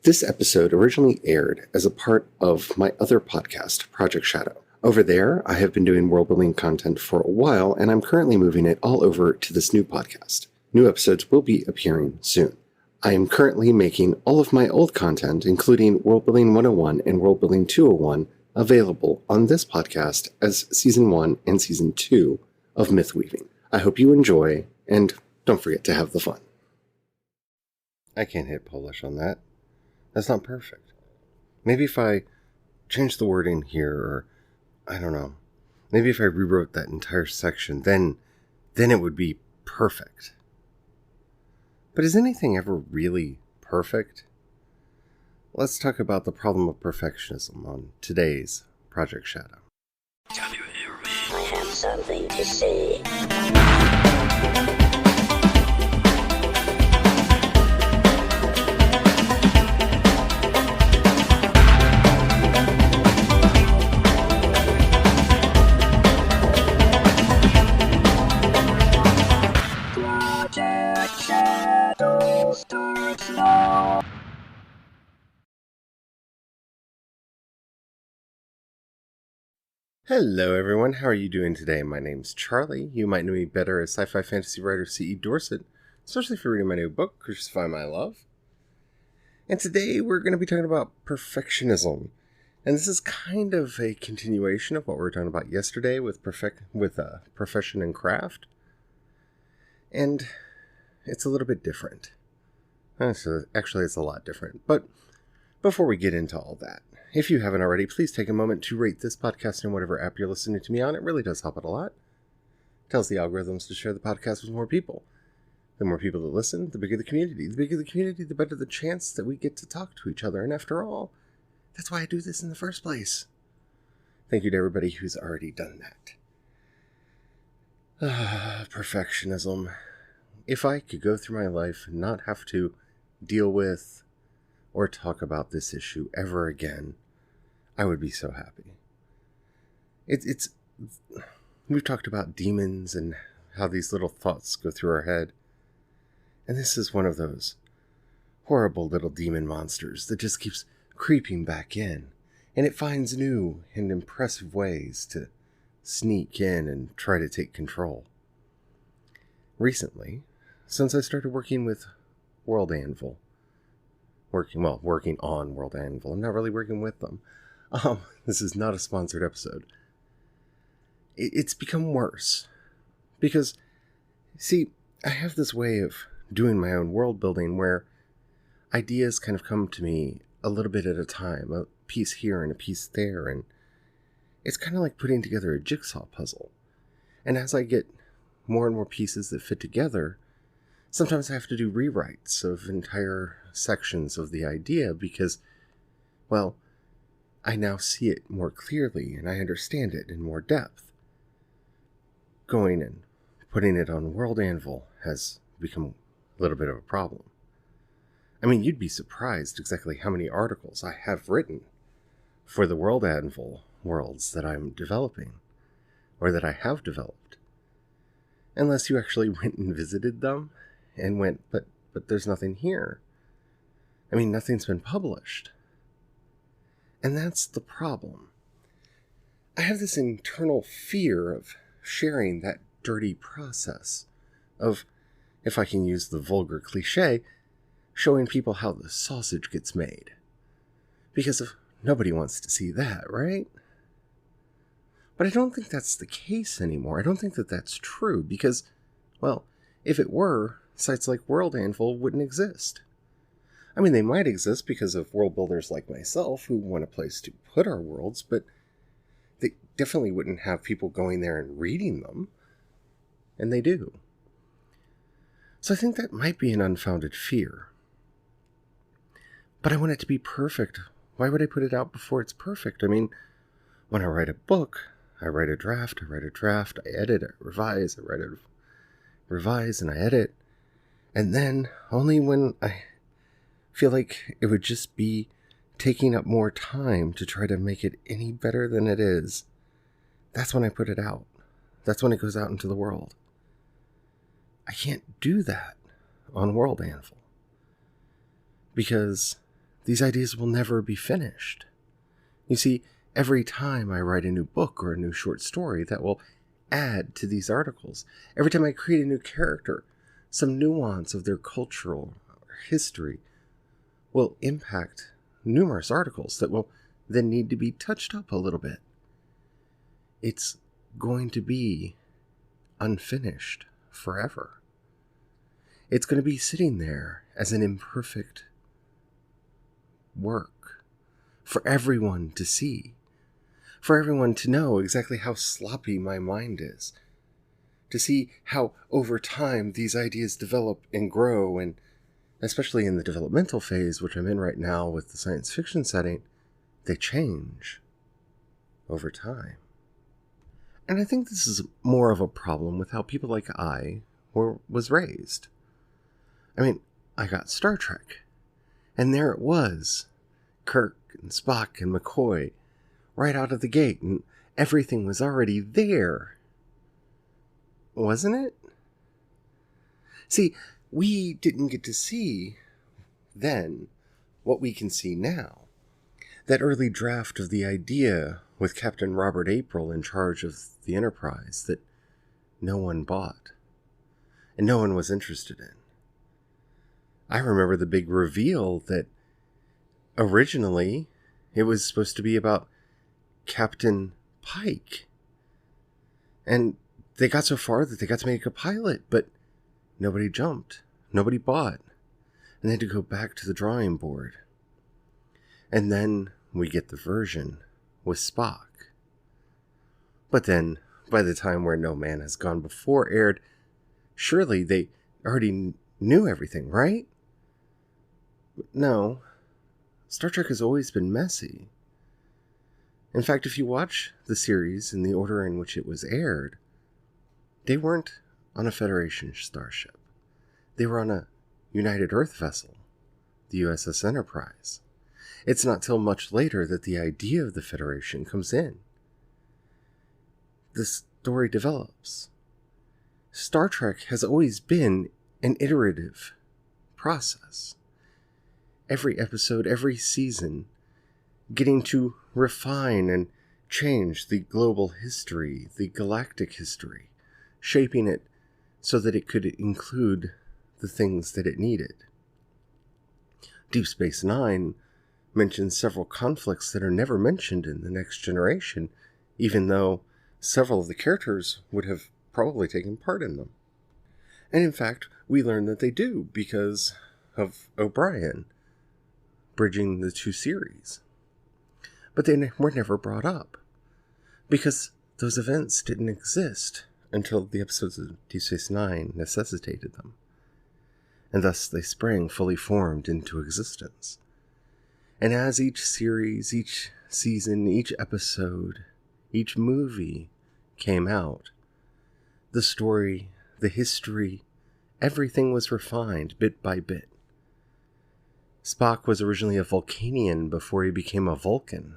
This episode originally aired as a part of my other podcast, Project Shadow. Over there, I have been doing world-building content for a while, and I'm currently moving it all over to this new podcast. New episodes will be appearing soon. I am currently making all of my old content, including Worldbuilding 101 and Worldbuilding 201, available on this podcast as Season 1 and Season 2 of Mythweaving. I hope you enjoy, and don't forget to have the fun. I can't hit Polish on that. That's not perfect. Maybe if I change the wording here, or I don't know. Maybe if I rewrote that entire section, then it would be perfect. But is anything ever really perfect? Let's talk about the problem of perfectionism on today's Project Shadow. Can you hear me? I have something to say. Project Shadow starts now. Hello everyone, how are you doing today? My name's Charlie. You might know me better as sci-fi fantasy writer C.E. Dorset, especially for reading my new book, Crucify My Love. And today we're going to be talking about perfectionism. And this is kind of a continuation of what we were talking about yesterday with profession and craft. And it's a little bit different. Actually, it's a lot different. But before we get into all that, if you haven't already, please take a moment to rate this podcast in whatever app you're listening to me on. It really does help it a lot. It tells the algorithms to share the podcast with more people. The more people that listen, the bigger the community. The bigger the community, the better the chance that we get to talk to each other. And after all, that's why I do this in the first place. Thank you to everybody who's already done that. Perfectionism. If I could go through my life and not have to deal with or talk about this issue ever again, I would be so happy. We've talked about demons and how these little thoughts go through our head. And this is one of those horrible little demon monsters that just keeps creeping back in. And it finds new and impressive ways to sneak in and try to take control. Recently, since I started working with World Anvil, working on World Anvil, I'm not really working with them. This is not a sponsored episode. It's become worse. Because, see, I have this way of doing my own world building where ideas kind of come to me a little bit at a time, a piece here and a piece there, and it's kind of like putting together a jigsaw puzzle. And as I get more and more pieces that fit together, sometimes I have to do rewrites of entire sections of the idea because, well, I now see it more clearly and I understand it in more depth. Going and putting it on World Anvil has become a little bit of a problem. I mean, you'd be surprised exactly how many articles I have written for the World Anvil worlds that I'm developing, or that I have developed. Unless you actually went and visited them and went, but there's nothing here. I mean, nothing's been published. And that's the problem. I have this internal fear of sharing that dirty process of, if I can use the vulgar cliche, showing people how the sausage gets made. Because nobody wants to see that, right? But I don't think that's the case anymore. I don't think that that's true because, well, if it were, sites like World Anvil wouldn't exist. I mean, they might exist because of world builders like myself who want a place to put our worlds, but they definitely wouldn't have people going there and reading them. And they do. So I think that might be an unfounded fear. But I want it to be perfect. Why would I put it out before it's perfect? I mean, when I write a book, I write a draft, I edit, I revise, and I edit. And then, only when I feel like it would just be taking up more time to try to make it any better than it is, that's when I put it out. That's when it goes out into the world. I can't do that on World Anvil. Because these ideas will never be finished. You see, every time I write a new book or a new short story, that will add to these articles. Every time I create a new character, some nuance of their cultural history will impact numerous articles that will then need to be touched up a little bit. It's going to be unfinished forever. It's going to be sitting there as an imperfect work for everyone to see, for everyone to know exactly how sloppy my mind is, to see how over time these ideas develop and grow, and especially in the developmental phase, which I'm in right now with the science fiction setting, they change over time. And I think this is more of a problem with how people like I was raised. I mean, I got Star Trek, and there it was, Kirk and Spock and McCoy, right out of the gate, and everything was already there. Wasn't it? See, we didn't get to see then what we can see now. That early draft of the idea with Captain Robert April in charge of the Enterprise that no one bought and no one was interested in. I remember the big reveal that originally it was supposed to be about Captain Pike. And they got so far that they got to make a pilot, but nobody jumped. Nobody bought. And they had to go back to the drawing board. And then we get the version with Spock. But then, by the time Where No Man Has Gone Before aired, surely they already knew everything, right? But no. Star Trek has always been messy. In fact, if you watch the series in the order in which it was aired, they weren't on a Federation starship. They were on a United Earth vessel, the USS Enterprise. It's not till much later that the idea of the Federation comes in. The story develops. Star Trek has always been an iterative process. Every episode, every season, getting to refine and change the global history, the galactic history, shaping it so that it could include the things that it needed. Deep Space Nine mentions several conflicts that are never mentioned in The Next Generation, even though several of the characters would have probably taken part in them. And in fact, we learn that they do because of O'Brien bridging the two series. But they were never brought up because those events didn't exist until the episodes of Deep Space Nine necessitated them. And thus they sprang fully formed into existence. And as each series, each season, each episode, each movie came out, the story, the history, everything was refined bit by bit. Spock was originally a Vulcanian before he became a Vulcan.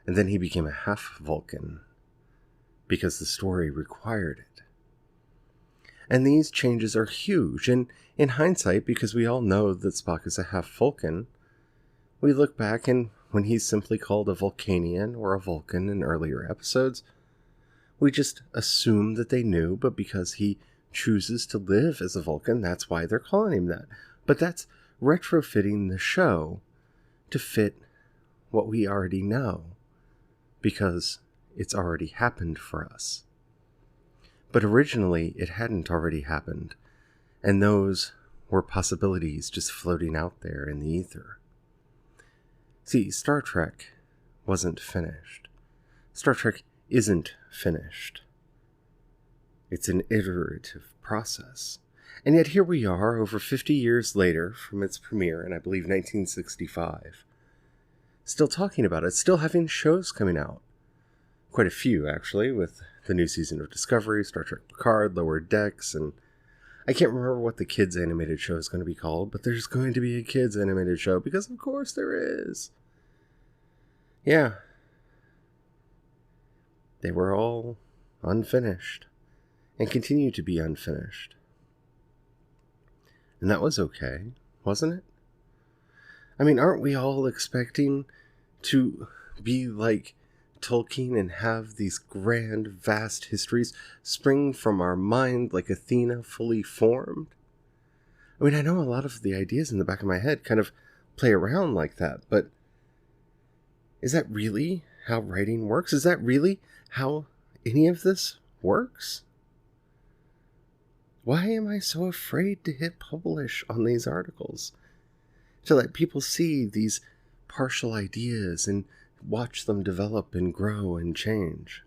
And then he became a half Vulcan because the story required it. And these changes are huge, and in hindsight, because we all know that Spock is a half Vulcan, we look back and when he's simply called a Vulcanian or a Vulcan in earlier episodes, we just assume that they knew, but because he chooses to live as a Vulcan, that's why they're calling him that. But that's retrofitting the show to fit what we already know, because it's already happened for us. But originally, it hadn't already happened, and those were possibilities just floating out there in the ether. See, Star Trek wasn't finished. Star Trek isn't finished. It's an iterative process. And yet here we are, over 50 years later from its premiere in, I believe, 1965, still talking about it, still having shows coming out. Quite a few, actually, with the new season of Discovery, Star Trek Picard, Lower Decks, and I can't remember what the kids' animated show is going to be called, but there's going to be a kids' animated show, because of course there is. Yeah. They were all unfinished, and continue to be unfinished. And that was okay, wasn't it? I mean, aren't we all expecting to be like Tolkien and have these grand, vast histories spring from our mind like Athena fully formed? I mean, I know a lot of the ideas in the back of my head kind of play around like that, but is that really how writing works? Is that really how any of this works? Why am I so afraid to hit publish on these articles? To let people see these partial ideas and watch them develop and grow and change.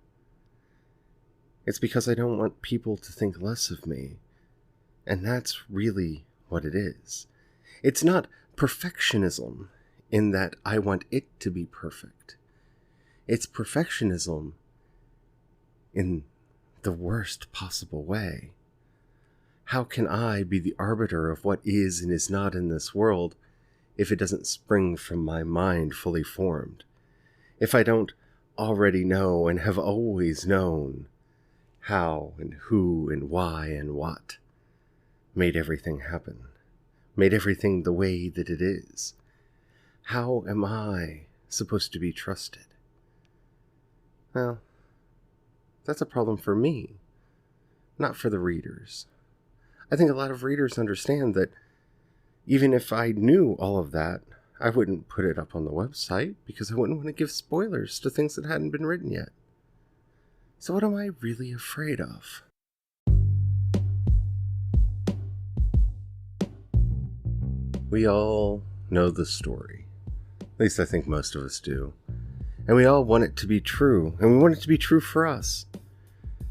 It's because I don't want people to think less of me. And that's really what it is. It's not perfectionism in that I want it to be perfect. It's perfectionism in the worst possible way. How can I be the arbiter of what is and is not in this world if it doesn't spring from my mind fully formed? If I don't already know and have always known how and who and why and what made everything happen, made everything the way that it is, how am I supposed to be trusted? Well, that's a problem for me, not for the readers. I think a lot of readers understand that even if I knew all of that, I wouldn't put it up on the website because I wouldn't want to give spoilers to things that hadn't been written yet. So what am I really afraid of? We all know the story. At least I think most of us do. And we all want it to be true, and we want it to be true for us.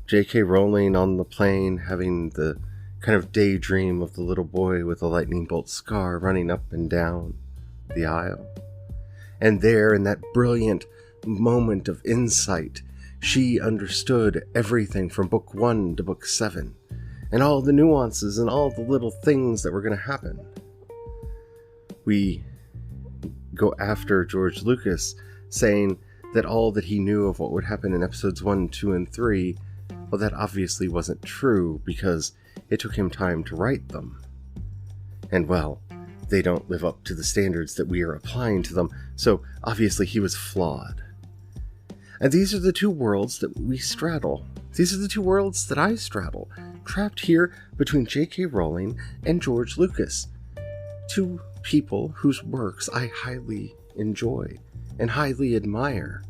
J.K. Rowling on the plane having the kind of daydream of the little boy with a lightning bolt scar running up and down the aisle. And there, in that brilliant moment of insight, she understood everything from book 1 to book 7, and all the nuances and all the little things that were going to happen. We go after George Lucas, saying that all that he knew of what would happen in episodes 1, 2, and 3, well, that obviously wasn't true because it took him time to write them. And well, they don't live up to the standards that we are applying to them, so obviously he was flawed. And these are the two worlds that we straddle. These are the two worlds that I straddle, trapped here between J.K. Rowling and George Lucas. Two people whose works I highly enjoy and highly admire,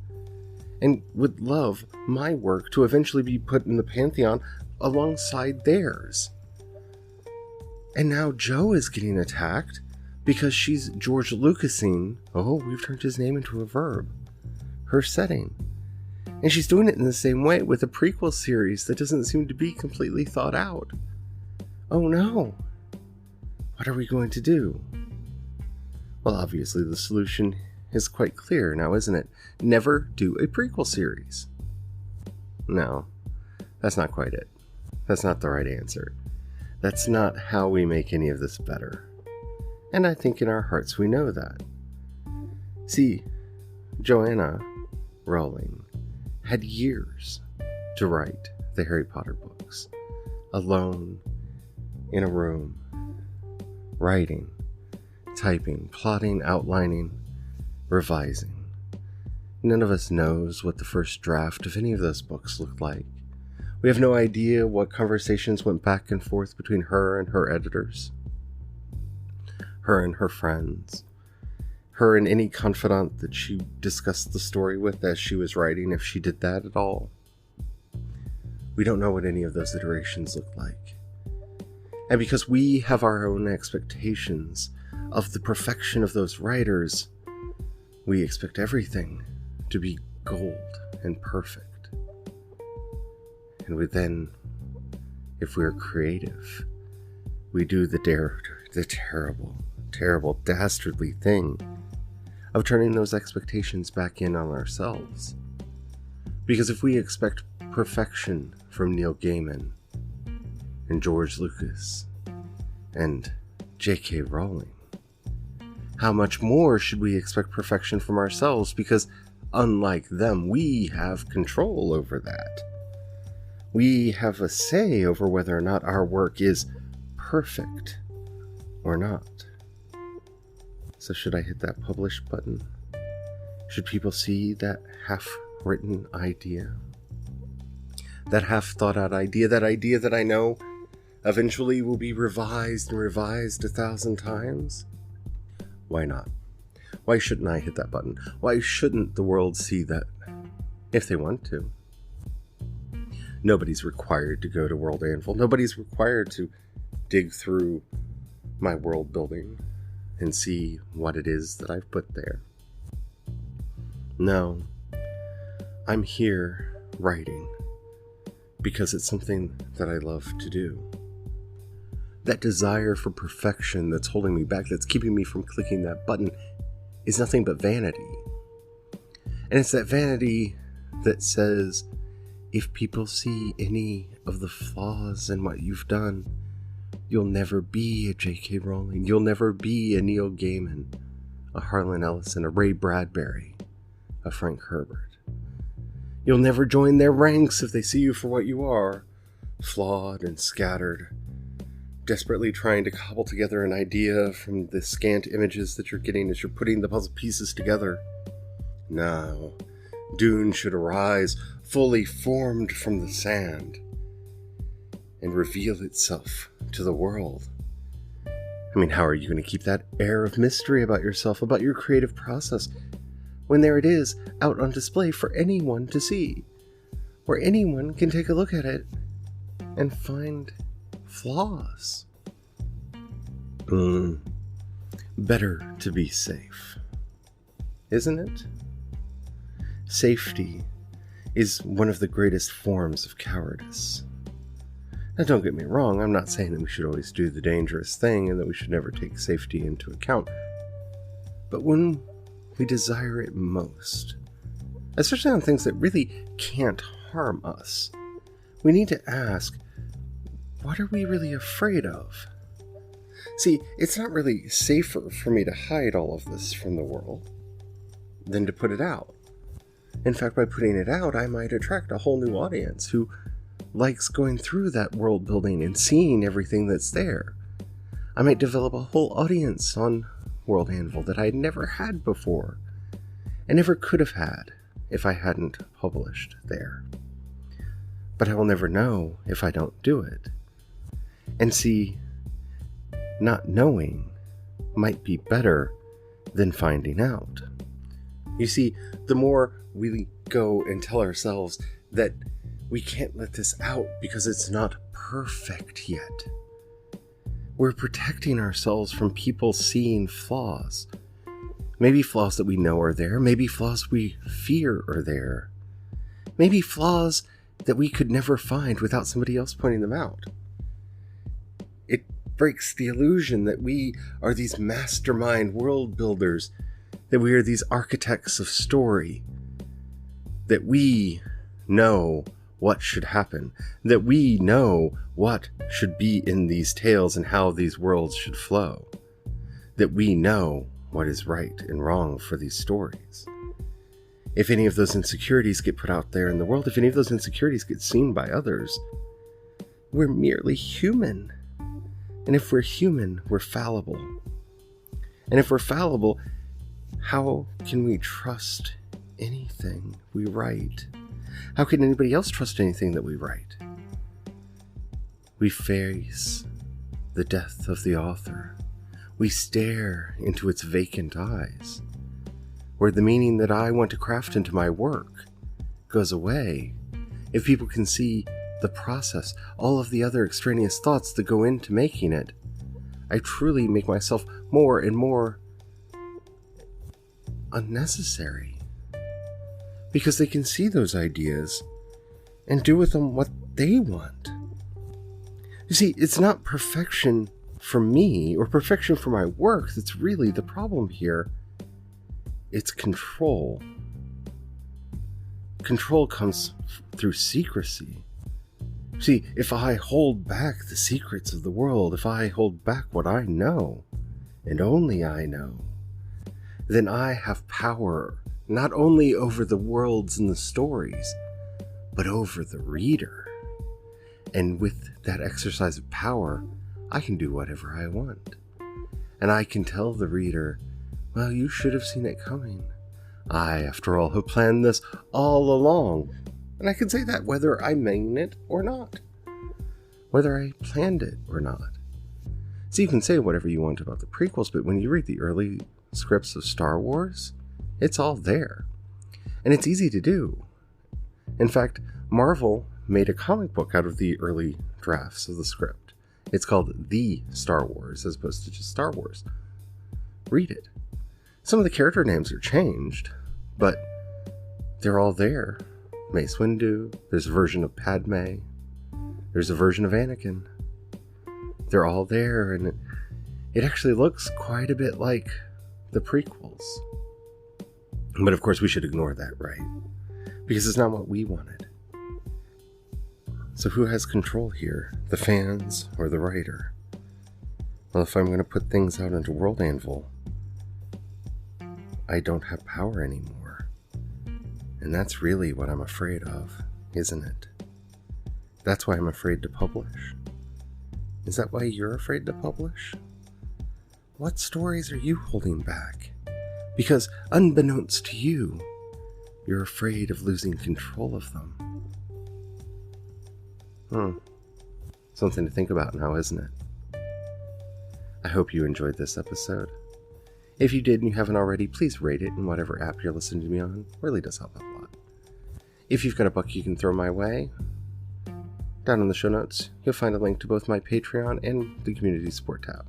and would love my work to eventually be put in the pantheon alongside theirs. And now Jo is getting attacked because she's George Lucasing, oh, we've turned his name into a verb, her setting. And she's doing it in the same way with a prequel series that doesn't seem to be completely thought out. Oh no! What are we going to do? Well, obviously the solution is quite clear now, isn't it? Never do a prequel series. No, that's not quite it. That's not the right answer. That's not how we make any of this better. And I think in our hearts we know that. See, Joanna Rowling had years to write the Harry Potter books, alone, in a room, writing, typing, plotting, outlining, revising. None of us knows what the first draft of any of those books looked like. We have no idea what conversations went back and forth between her and her editors, her and her friends, her and any confidant that she discussed the story with as she was writing, if she did that at all. We don't know what any of those iterations look like. And because we have our own expectations of the perfection of those writers, we expect everything to be gold and perfect. And we then, if we're creative, we do the terrible, dastardly thing of turning those expectations back in on ourselves. Because if we expect perfection from Neil Gaiman and George Lucas and J.K. Rowling, how much more should we expect perfection from ourselves? Because unlike them, we have control over that. We have a say over whether or not our work is perfect or not. So should I hit that publish button? Should people see that half-written idea? That half-thought-out idea, that idea that I know eventually will be revised and revised 1,000 times? Why not? Why shouldn't I hit that button? Why shouldn't the world see that if they want to? Nobody's required to go to World Anvil. Nobody's required to dig through my world building and see what it is that I've put there. No, I'm here writing because it's something that I love to do. That desire for perfection that's holding me back, that's keeping me from clicking that button, is nothing but vanity. And it's that vanity that says, if people see any of the flaws in what you've done, you'll never be a J.K. Rowling. You'll never be a Neil Gaiman, a Harlan Ellison, a Ray Bradbury, a Frank Herbert. You'll never join their ranks if they see you for what you are, flawed and scattered, desperately trying to cobble together an idea from the scant images that you're getting as you're putting the puzzle pieces together. No, Dune should arise fully formed from the sand and reveal itself to the world. I mean, how are you going to keep that air of mystery about yourself, about your creative process, when there it is out on display for anyone to see, where anyone can take a look at it and find flaws? Better to be safe, isn't it? Safety is one of the greatest forms of cowardice. Now, don't get me wrong, I'm not saying that we should always do the dangerous thing and that we should never take safety into account. But when we desire it most, especially on things that really can't harm us, we need to ask, what are we really afraid of? See, it's not really safer for me to hide all of this from the world than to put it out. In fact, by putting it out, I might attract a whole new audience who likes going through that world building and seeing everything that's there. I might develop a whole audience on World Anvil that I'd never had before, and never could have had if I hadn't published there. But I will never know if I don't do it. And see, not knowing might be better than finding out. You see, the more we go and tell ourselves that we can't let this out because it's not perfect yet, we're protecting ourselves from people seeing flaws. Maybe flaws that we know are there, maybe flaws we fear are there, maybe flaws that we could never find without somebody else pointing them out. It breaks the illusion that we are these mastermind world builders, that we are these architects of story, that we know what should happen, that we know what should be in these tales and how these worlds should flow, that we know what is right and wrong for these stories. If any of those insecurities get put out there in the world, if any of those insecurities get seen by others, we're merely human. And if we're human, we're fallible. And if we're fallible, how can we trust anything we write? How can anybody else trust anything that we write? We face the death of the author. We stare into its vacant eyes, where the meaning that I want to craft into my work goes away. If people can see the process, all of the other extraneous thoughts that go into making it, I truly make myself more and more unnecessary. Because they can see those ideas and do with them what they want. You see, it's not perfection for me or perfection for my work that's really the problem here. It's control. Control comes through secrecy. See, if I hold back the secrets of the world, if I hold back what I know, and only I know, then I have power not only over the worlds and the stories, but over the reader. And with that exercise of power, I can do whatever I want. And I can tell the reader Well, you should have seen it coming. I, after all, have planned this all along. And I can say that whether I mean it or not. Whether I planned it or not. So you can say whatever you want about the prequels, but when you read the early scripts of Star Wars, it's all there. And it's easy to do. In fact, Marvel made a comic book out of the early drafts of the script. It's called The Star Wars, as opposed to just Star Wars. Read it. Some of the character names are changed, but they're all there. Mace Windu, there's a version of Padme, there's a version of Anakin. They're all there, and it actually looks quite a bit like the prequels. But of course we should ignore that, right? Because it's not what we wanted. So who has control here? The fans or the writer? Well, if I'm going to put things out into World Anvil, I don't have power anymore. And that's really what I'm afraid of, isn't it? That's why I'm afraid to publish. Is that why you're afraid to publish? What stories are you holding back? Because unbeknownst to you, you're afraid of losing control of them. Something to think about now, isn't it? I hope you enjoyed this episode. If you did and you haven't already, please rate it in whatever app you're listening to me on. It really does help out a lot. If you've got a buck you can throw my way, down in the show notes, you'll find a link to both my Patreon and the community support tab.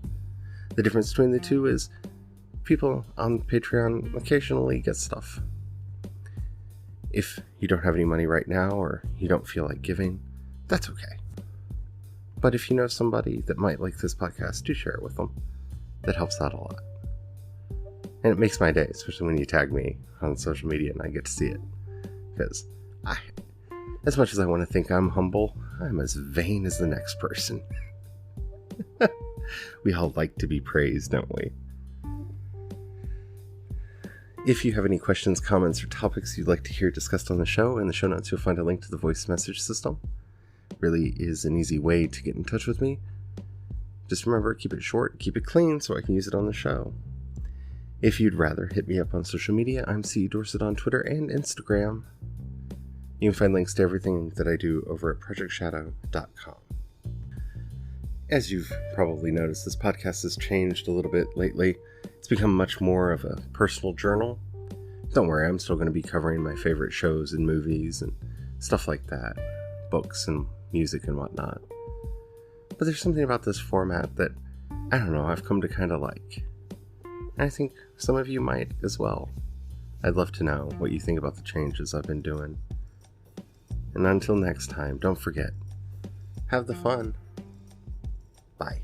The difference between the two is people on Patreon occasionally get stuff. If you don't have any money right now or you don't feel like giving, that's okay. But if you know somebody that might like this podcast, do share it with them. That helps out a lot. And it makes my day, especially when you tag me on social media and I get to see it. Because as much as I want to think I'm humble, I'm as vain as the next person. We all like to be praised, don't we? If you have any questions, comments, or topics you'd like to hear discussed on the show, in the show notes you'll find a link to the voice message system. Really is an easy way to get in touch with me. Just remember, keep it short, keep it clean, so I can use it on the show. If you'd rather hit me up on social media, I'm C. Dorset on Twitter and Instagram. You can find links to everything that I do over at projectshadow.com. As you've probably noticed, this podcast has changed a little bit lately. It's become much more of a personal journal. Don't worry, I'm still going to be covering my favorite shows and movies and stuff like that. Books and music and whatnot. But there's something about this format that, I don't know, I've come to kind of like. And I think some of you might as well. I'd love to know what you think about the changes I've been doing. And until next time, don't forget, have the fun. Bye.